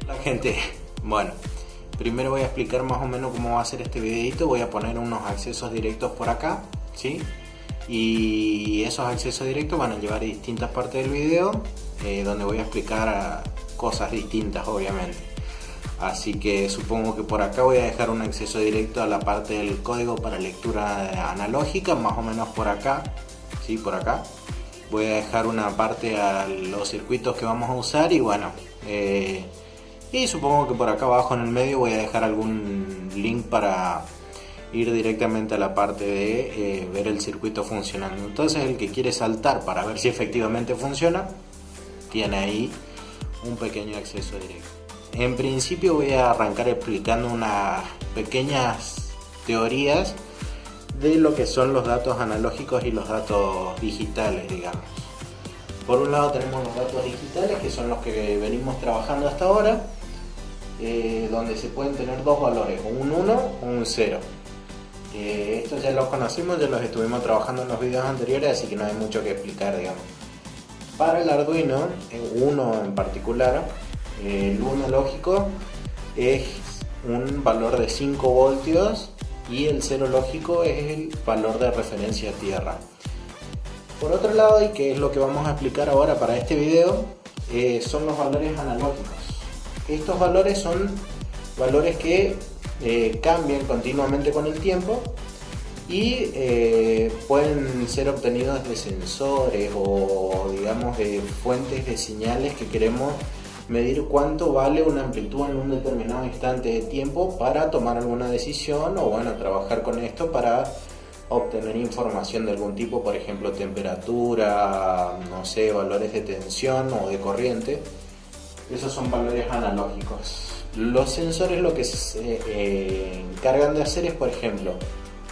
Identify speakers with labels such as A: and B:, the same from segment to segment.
A: Hola gente, bueno, primero voy a explicar más o menos cómo va a ser este videito. Voy a poner unos accesos directos por acá, ¿sí? Y esos accesos directos van a llevar a distintas partes del video, donde voy a explicar cosas distintas, obviamente. Así que supongo que por acá voy a dejar un acceso directo a la parte del código para lectura analógica, más o menos por acá, ¿sí? Por acá. Voy a dejar una parte a los circuitos que vamos a usar y bueno, y supongo que por acá abajo en el medio voy a dejar algún link para ir directamente a la parte de ver el circuito funcionando. Entonces el que quiere saltar para ver si efectivamente funciona, tiene ahí un pequeño acceso directo. En principio voy a arrancar explicando unas pequeñas teorías de lo que son los datos analógicos y los datos digitales, digamos. Por un lado tenemos los datos digitales, que son los que venimos trabajando hasta ahora, donde se pueden tener dos valores, un 1 o un 0. Estos ya los conocimos, ya los estuvimos trabajando en los videos anteriores, así que no hay mucho que explicar, digamos. Para el Arduino, uno en particular, el 1 lógico es un valor de 5 voltios y el 0 lógico es el valor de referencia tierra. Por otro lado, y que es lo que vamos a explicar ahora para este video, son los valores analógicos. Estos valores son valores que cambian continuamente con el tiempo y pueden ser obtenidos de sensores o digamos de fuentes de señales que queremos medir cuánto vale una amplitud en un determinado instante de tiempo para tomar alguna decisión o bueno, trabajar con esto para obtener información de algún tipo, por ejemplo temperatura, no sé, valores de tensión o de corriente. Esos son valores analógicos. Los sensores lo que se encargan de hacer es, por ejemplo,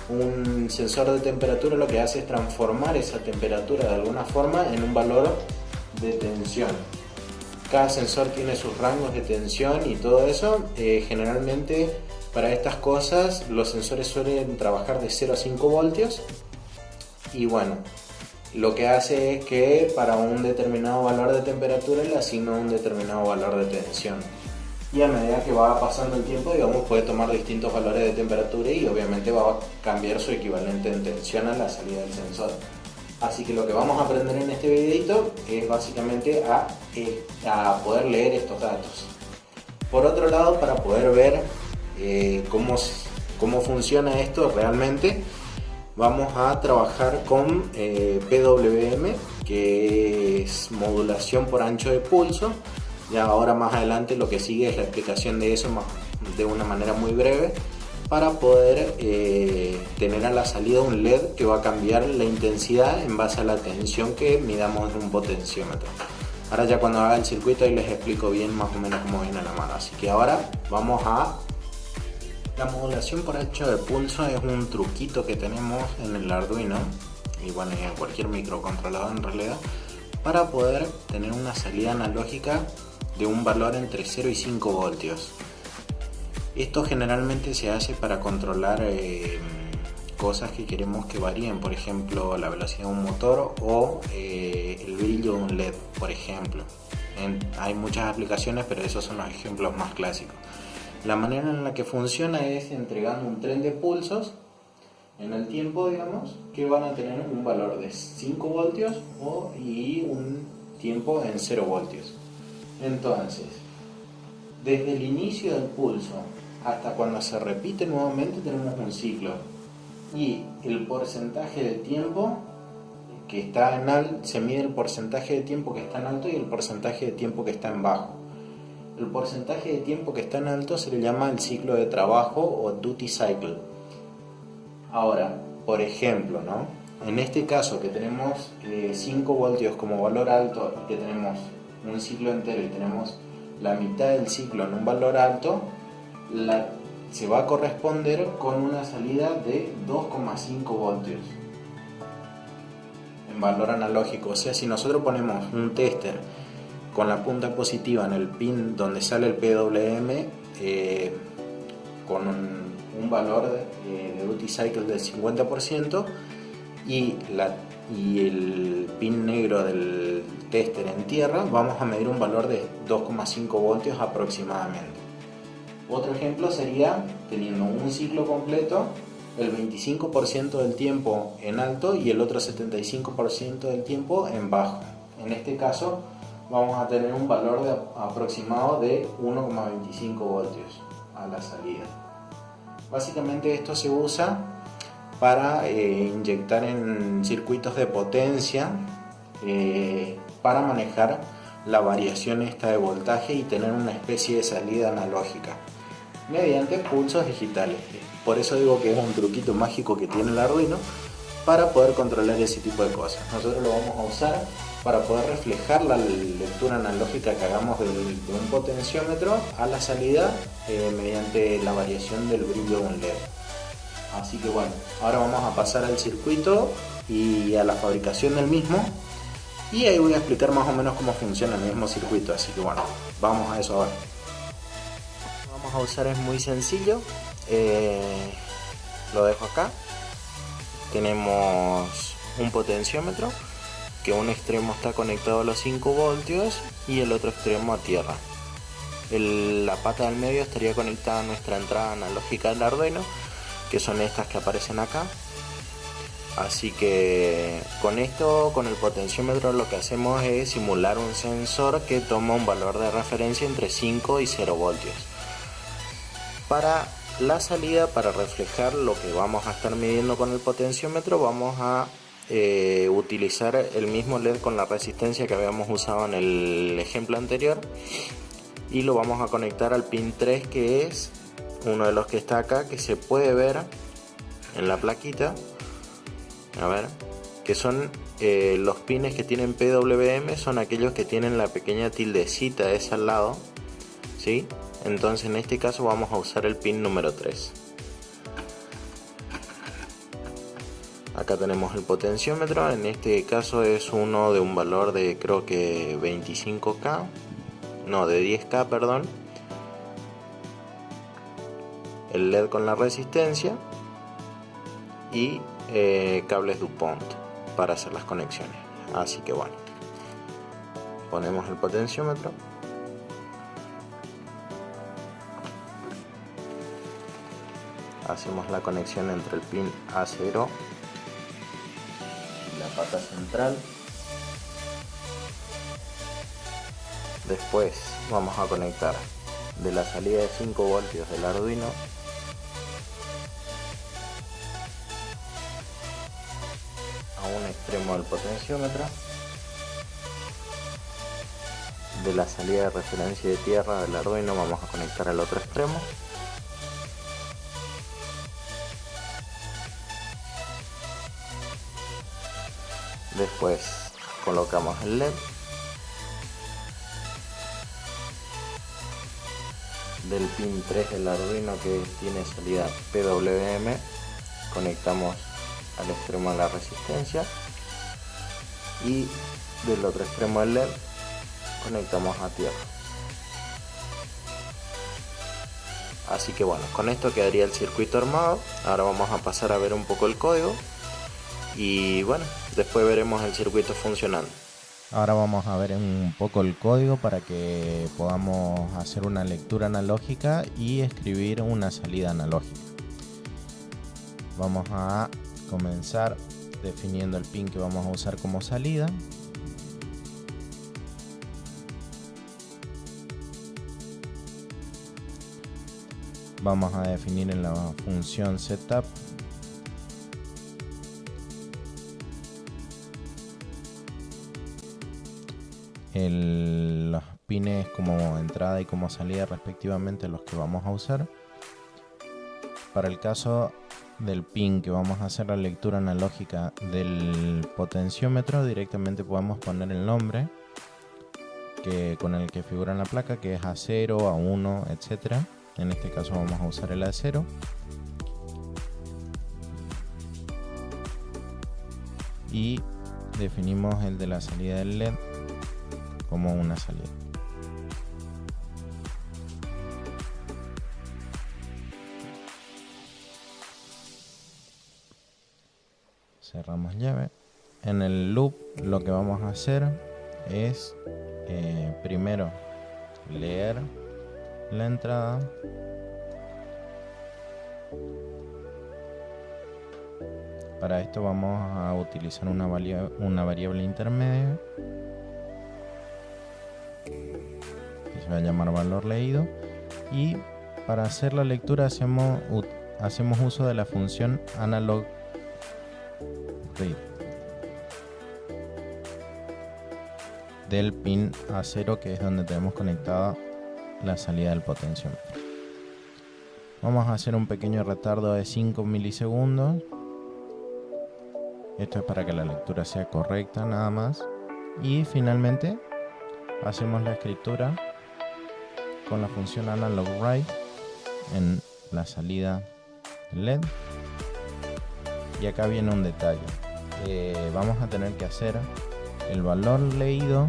A: un sensor de temperatura lo que hace es transformar esa temperatura de alguna forma en un valor de tensión. Cada sensor tiene sus rangos de tensión y todo eso. Generalmente para estas cosas los sensores suelen trabajar de 0 a 5 voltios y bueno, lo que hace es que para un determinado valor de temperatura le asigna un determinado valor de tensión y a medida que va pasando el tiempo, digamos, puede tomar distintos valores de temperatura y obviamente va a cambiar su equivalente en tensión a la salida del sensor. Así que lo que vamos a aprender en este videito es básicamente a poder leer estos datos. Por otro lado, para poder ver cómo funciona esto realmente, vamos a trabajar con PWM, que es modulación por ancho de pulso. Ya ahora más adelante lo que sigue es la explicación de eso de una manera muy breve, para poder tener a la salida un LED que va a cambiar la intensidad en base a la tensión que midamos en un potenciómetro. Ahora ya cuando haga el circuito ahí les explico bien más o menos cómo viene la mano. Así que ahora vamos a... La modulación por ancho de pulso es un truquito que tenemos en el Arduino y bueno, y en cualquier microcontrolador en realidad, para poder tener una salida analógica de un valor entre 0 y 5 voltios. Esto generalmente se hace para controlar cosas que queremos que varíen, por ejemplo la velocidad de un motor o el brillo de un LED, por ejemplo. Hay muchas aplicaciones, pero esos son los ejemplos más clásicos. La manera en la que funciona es entregando un tren de pulsos en el tiempo, digamos, que van a tener un valor de 5 voltios y un tiempo en 0 voltios. Entonces, desde el inicio del pulso hasta cuando se repite nuevamente tenemos un ciclo y el porcentaje de tiempo que está en alto, se mide el porcentaje de tiempo que está en alto y el porcentaje de tiempo que está en bajo. El porcentaje de tiempo que está en alto se le llama el ciclo de trabajo o duty cycle. Ahora, por ejemplo, ¿no? En este caso que tenemos 5 voltios como valor alto y que tenemos un ciclo entero y tenemos la mitad del ciclo en un valor alto, se va a corresponder con una salida de 2,5 voltios en valor analógico. O sea, si nosotros ponemos un tester con la punta positiva en el pin donde sale el PWM con un valor de duty cycle del 50% y el pin negro del tester en tierra, vamos a medir un valor de 2,5 voltios aproximadamente. Otro ejemplo sería teniendo un ciclo completo, el 25% del tiempo en alto y el otro 75% del tiempo en bajo. En este caso vamos a tener un valor aproximado de 1,25 voltios a la salida. Básicamente esto se usa para inyectar en circuitos de potencia para manejar la variación esta de voltaje y tener una especie de salida analógica mediante pulsos digitales. Por eso digo que es un truquito mágico que tiene el Arduino para poder controlar ese tipo de cosas. Nosotros lo vamos a usar para poder reflejar la lectura analógica que hagamos de un potenciómetro a la salida mediante la variación del brillo de un LED. Así que bueno, ahora vamos a pasar al circuito y a la fabricación del mismo, y ahí voy a explicar más o menos cómo funciona el mismo circuito. Así que bueno, vamos a eso ahora. Lo que vamos a usar es muy sencillo, lo dejo acá. Tenemos un potenciómetro que un extremo está conectado a los 5 voltios y el otro extremo a tierra. La pata del medio estaría conectada a nuestra entrada analógica del Arduino, que son estas que aparecen acá. Así que con esto, con el potenciómetro, lo que hacemos es simular un sensor que toma un valor de referencia entre 5 y 0 voltios. Para la salida, para reflejar lo que vamos a estar midiendo con el potenciómetro, vamos a utilizar el mismo LED con la resistencia que habíamos usado en el ejemplo anterior, y lo vamos a conectar al pin 3, que es uno de los que está acá, que se puede ver en la plaquita. A ver, que son los pines que tienen PWM, son aquellos que tienen la pequeña tildecita esa al lado, ¿sí? Entonces en este caso vamos a usar el pin número 3. Acá tenemos el potenciómetro, en este caso es uno de un valor de creo que 25K, no, de 10K, perdón. El LED con la resistencia y cables DuPont para hacer las conexiones. Así que bueno, ponemos el potenciómetro, hacemos la conexión entre el pin A0 y la pata central. Después vamos a conectar de la salida de 5 voltios del Arduino a un extremo del potenciómetro. De la salida de referencia de tierra del Arduino vamos a conectar al otro extremo. Después colocamos el LED. Del pin 3 del Arduino, que tiene salida PWM, conectamos al extremo de la resistencia, y del otro extremo del LED conectamos a tierra. Así que bueno, con esto quedaría el circuito armado. Ahora vamos a pasar a ver un poco el código y bueno, después veremos el circuito funcionando. Ahora vamos a ver un poco el código para que podamos hacer una lectura analógica y escribir una salida analógica. Vamos a comenzar definiendo el pin que vamos a usar como salida. Vamos a definir en la función setup los pines como entrada y como salida respectivamente, los que vamos a usar. Para el caso del pin que vamos a hacer la lectura analógica del potenciómetro, directamente podemos poner el nombre con el que figura en la placa, que es A0, A1, etc. En este caso vamos a usar el A0. Y definimos el de la salida del LED como una salida. Cerramos llave. En el loop lo que vamos a hacer es primero leer la entrada, para esto vamos a utilizar una variable intermedia que se va a llamar valor leído, y para hacer la lectura hacemos uso de la función analog read del pin A0, que es donde tenemos conectada la salida del potenciómetro. Vamos a hacer un pequeño retardo de 5 milisegundos. Esto es para que la lectura sea correcta nada más. Y finalmente hacemos la escritura con la función analog write en la salida del LED. Y acá viene un detalle. Vamos a tener que hacer el valor leído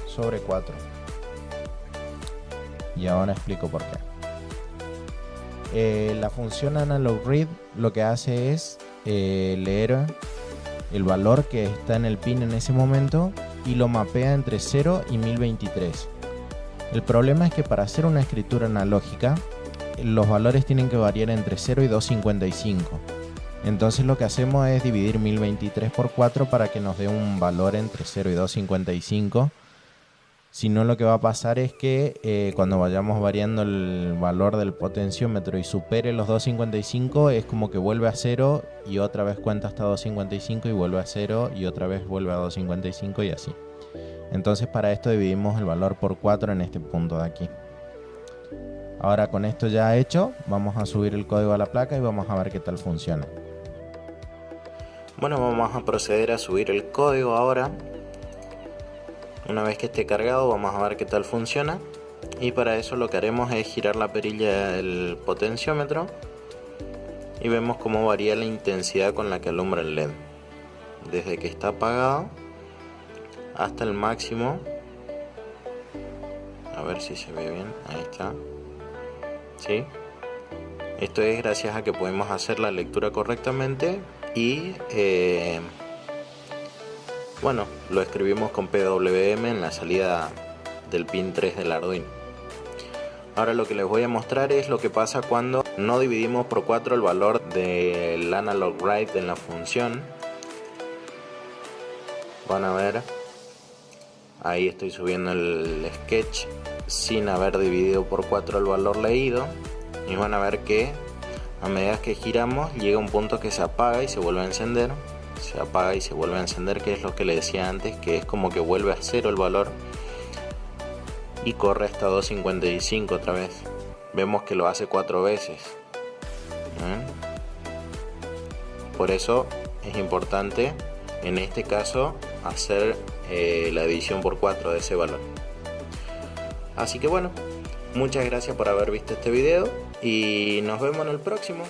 A: sobre 4. Y ahora explico por qué. La función analog read lo que hace es leer el valor que está en el pin en ese momento y lo mapea entre 0 y 1023. El problema es que para hacer una escritura analógica los valores tienen que variar entre 0 y 255. Entonces lo que hacemos es dividir 1023 por 4 para que nos dé un valor entre 0 y 255. Si no, lo que va a pasar es que cuando vayamos variando el valor del potenciómetro y supere los 255, es como que vuelve a 0 y otra vez cuenta hasta 255 y vuelve a 0 y otra vez vuelve a 255 y así. Entonces para esto dividimos el valor por 4 en este punto de aquí. Ahora, con esto ya hecho, vamos a subir el código a la placa y vamos a ver qué tal funciona. Bueno, vamos a proceder a subir el código ahora. Una vez que esté cargado vamos a ver qué tal funciona, y para eso lo que haremos es girar la perilla del potenciómetro y vemos cómo varía la intensidad con la que alumbra el LED desde que está apagado hasta el máximo. A ver si se ve bien, ahí está. ¿Sí? Esto es gracias a que podemos hacer la lectura correctamente y bueno, lo escribimos con PWM en la salida del pin 3 del Arduino. Ahora lo que les voy a mostrar es lo que pasa cuando no dividimos por 4 el valor del analog write en la función. Van a ver, ahí estoy subiendo el sketch sin haber dividido por 4 el valor leído, y van a ver que a medida que giramos llega un punto que se apaga y se vuelve a encender. Se apaga y se vuelve a encender, que es lo que le decía antes, que es como que vuelve a 0 el valor y corre hasta 255 otra vez. Vemos que lo hace 4 veces. Por eso es importante en este caso hacer la división por 4 de ese valor. Así que bueno, muchas gracias por haber visto este video y nos vemos en el próximo.